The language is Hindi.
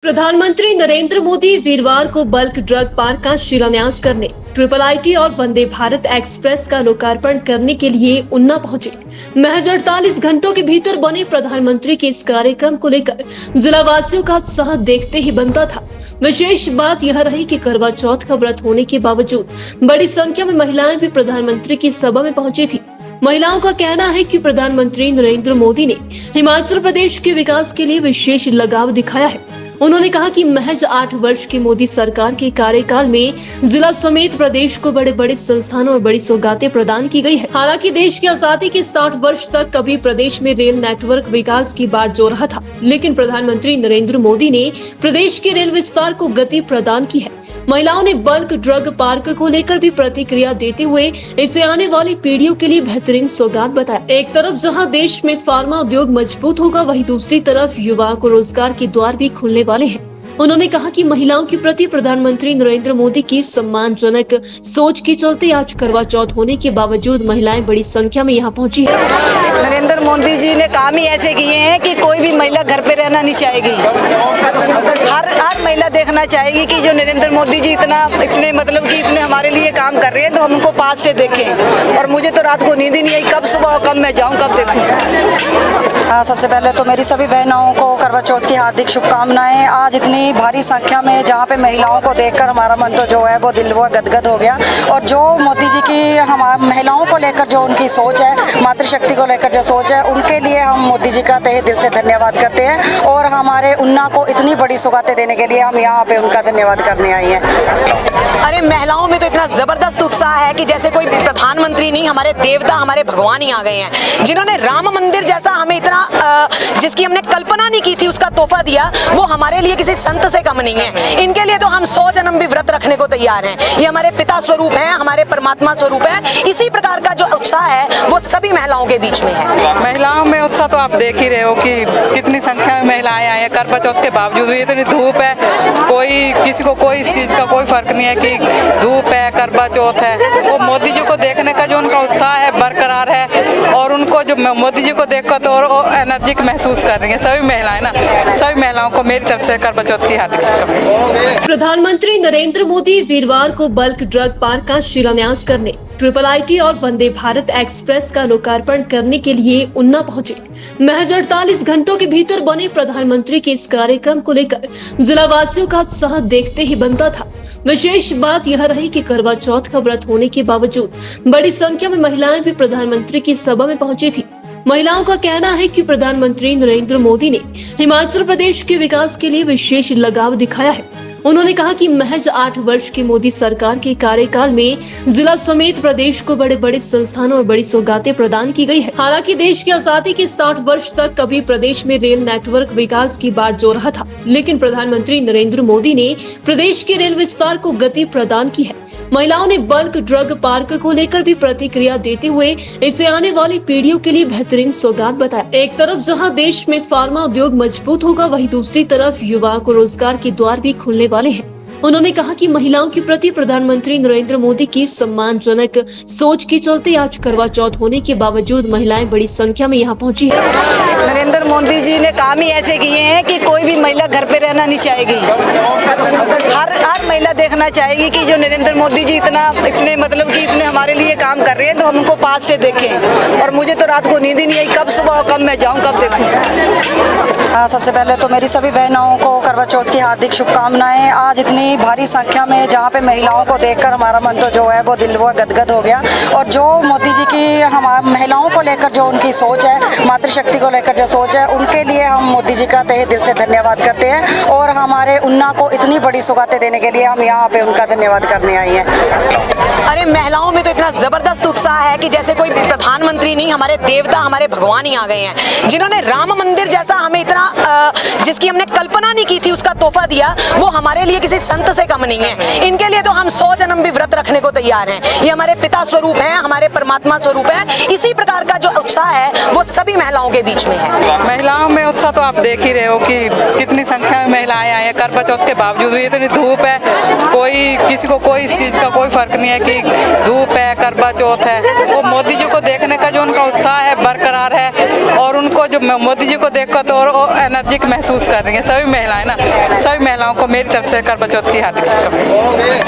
प्रधानमंत्री नरेंद्र मोदी वीरवार को बल्क ड्रग पार्क का शिलान्यास करने, IIIT और वंदे भारत एक्सप्रेस का लोकार्पण करने के लिए उन्ना पहुंचे। महज 48 घंटों के भीतर बने प्रधानमंत्री के इस कार्यक्रम को लेकर जिलावासियों का उत्साह देखते ही बनता था। विशेष बात यह रही कि करवा चौथ का व्रत होने के बावजूद बड़ी संख्या में महिलाएं भी प्रधानमंत्री की सभा में पहुंची थी। महिलाओं का कहना है कि प्रधानमंत्री नरेंद्र मोदी ने हिमाचल प्रदेश के विकास के लिए विशेष लगाव दिखाया है। उन्होंने कहा कि महज 8 वर्ष की मोदी सरकार के कार्यकाल में जिला समेत प्रदेश को बड़े बड़े संस्थानों और बड़ी सौगातें प्रदान की गई है। हालांकि देश की आजादी के 60 वर्ष तक कभी प्रदेश में रेल नेटवर्क विकास की बात जो रहा था, लेकिन प्रधानमंत्री नरेंद्र मोदी ने प्रदेश के रेल विस्तार को गति प्रदान की है। महिलाओं ने बल्क ड्रग पार्क को लेकर भी प्रतिक्रिया देते हुए इसे आने वाली पीढ़ियों के लिए बेहतरीन सौगात बताया। एक तरफ जहां देश में फार्मा उद्योग मजबूत होगा, वहीं दूसरी तरफ युवाओं को रोजगार के द्वार भी खुलने वाले हैं। उन्होंने कहा कि महिलाओं के प्रति प्रधानमंत्री नरेंद्र मोदी की सम्मानजनक सोच के चलते आज करवा चौथ होने के बावजूद महिलाएं बड़ी संख्या में यहाँ पहुंची है। नरेंद्र मोदी जी ने काम ही ऐसे किए हैं कि कोई भी महिला घर पे रहना नहीं चाहेगी। हर महिला देखना चाहेगी कि जो नरेंद्र मोदी जी इतने हमारे लिए काम कर रहे हैं, तो हम उनको पास से देखें। और मुझे तो रात को नींद ही नहीं आई, कब सुबह कब मैं जाऊँ, कब देखूँ। सबसे पहले तो मेरी सभी बहनों को करवा चौथ की हार्दिक शुभकामनाएं। आज इतनी भारी संख्या में जहाँ पे महिलाओं को देखकर हमारा मन तो जो है वो दिल वो गदगद हो गया। और जो मोदी जी की हम महिलाओं को लेकर जो उनकी सोच है, मातृशक्ति को लेकर जो सोच है, उनके लिए हम मोदी जी का तहे दिल से धन्यवाद करते हैं। और हमारे उन्ना को इतनी बड़ी सौगातें देने के लिए हम यहाँ पे उनका धन्यवाद करने आई हैं। अरे महिलाओं में तो इतना जबरदस्त उत्साह है कि जैसे कोई प्रधानमंत्री नहीं, हमारे देवता, हमारे भगवान ही आ गए हैं, जिन्होंने राम मंदिर जैसा हमें इतना जिसकी हमने कल्पना नहीं की थी उसका तोहफा दिया। वो हमारे लिए किसी संत से कम नहीं है। इनके लिए तो हम 100 जन्म भी व्रत रखने को तैयार हैं। ये हमारे पिता स्वरूप हैं, हमारे परमात्मा स्वरूप हैं। इसी प्रकार का जो उत्साह है वो सभी महिलाओं के बीच में है। महिलाओं में उत्साह तो आप देख ही रहे हो कि कितनी संख्या में महिलाएं आई हैं। करवा चौथ के बावजूद भी इतनी धूप है, किसी को कोई इस चीज का कोई फर्क नहीं है कि धूप है, करवा चौथ है। वो मोदी जी को देखने का जो उनका उत्साह है बरकरार है। और उनको जो मोदी जी को देखकर तो और एनर्जिक महसूस कर रही है सभी महिलाएं ना। सभी महिलाओं को मेरी तरफ से करवा चौथ की हार्दिक शुभकामनाएं। प्रधानमंत्री नरेंद्र मोदी वीरवार को बल्क ड्रग पार्क का शिलान्यास करने, IIIT और वंदे भारत एक्सप्रेस का लोकार्पण करने के लिए उन्ना पहुंचे। महज 48 घंटों के भीतर बने प्रधानमंत्री के इस कार्यक्रम को लेकर जिलावासियों का उत्साह देखते ही बनता था। विशेष बात यह रही कि करवा चौथ का व्रत होने के बावजूद बड़ी संख्या में महिलाएं भी प्रधानमंत्री की सभा में पहुंची थी। महिलाओं का कहना है कि प्रधानमंत्री नरेंद्र मोदी ने हिमाचल प्रदेश के विकास के लिए विशेष लगाव दिखाया है। उन्होंने कहा कि महज 8 वर्ष की मोदी सरकार के कार्यकाल में जिला समेत प्रदेश को बड़े बड़े संस्थानों और बड़ी सौगातें प्रदान की गई है। हालांकि देश की आजादी के 60 वर्ष तक कभी प्रदेश में रेल नेटवर्क विकास की बात जो रहा था, लेकिन प्रधानमंत्री नरेंद्र मोदी ने प्रदेश के रेल विस्तार को गति प्रदान की है। महिलाओं ने बल्क ड्रग पार्क को लेकर भी प्रतिक्रिया देते हुए इसे आने वाली पीढ़ियों के लिए बेहतरीन सौगात बताया। एक तरफ जहां देश में फार्मा उद्योग मजबूत होगा, वहीं दूसरी तरफ युवाओं को रोजगार के द्वार भी खुलने वाले हैं। उन्होंने कहा कि महिलाओं के प्रति प्रधानमंत्री नरेंद्र मोदी की सम्मानजनक सोच के चलते आज करवा चौथ होने के बावजूद महिलाएं बड़ी संख्या में यहाँ पहुंची है। नरेंद्र मोदी जी ने काम ही ऐसे किए हैं कि कोई भी महिला घर पे रहना नहीं चाहेगी। हर महिला देखना चाहेगी कि जो नरेंद्र मोदी जी इतने हमारे लिए काम कर रहे हैं, तो हम उनको पास से देखें। और मुझे तो रात को नींद ही नहीं आई, कब सुबह कब मैं जाऊँ, कब देखूँ। सबसे पहले तो मेरी सभी बहनों को करवा चौथ की हार्दिक शुभकामनाएं। आज इतनी भारी संख्या में जहाँ पे महिलाओं को देखकर हमारा मन तो जो है वो दिल वो गदगद हो गया। और जो मोदी जी की हम महिलाओं को लेकर जो उनकी सोच है, मातृशक्ति को लेकर जो सोच है, उनके लिए हम मोदी जी का तहे दिल से धन्यवाद करते हैं। और हमारे उन्ना को इतनी बड़ी सौगातें देने के लिए हम यहाँ पे उनका धन्यवाद करने आई हैं। अरे महिलाओं में तो इतना जबरदस्त उत्साह है कि जैसे कोई प्रधानमंत्री नहीं, हमारे देवता, हमारे भगवान ही आ गए हैं, जिन्होंने राम मंदिर जैसा हमें इतना जिसकी हमने कल्पना नहीं की थी उसका तोहफा दिया। वो हमारे लिए किसी संत से कम नहीं है। इनके लिए तो हम 100 जन्म भी व्रत रखने को तैयार हैं। ये हमारे पिता स्वरूप हैं, हमारे परमात्मा स्वरूप हैं। इसी प्रकार का जो उत्साह है वो सभी महिलाओं के बीच में है। महिलाओं में उत्साह तो आप देख ही रहे हो कि कितनी संख्या में महिलाएं आई हैं। करवा चौथ के बावजूद भी इतनी धूप है, कोई किसी को कोई इस चीज़ का कोई फर्क नहीं है कि धूप है, करवा चौथ है। वो मोदी जी को देखने का जो उनका उत्साह है बरकरार है, और उनको जो मोदी जी को देखकर तो और एनर्जिक महसूस कर रही हैं सभी महिलाएं ना। सभी महिलाओं को मेरी तरफ से करवा चौथ की हार्दिक शुभकामनाएं।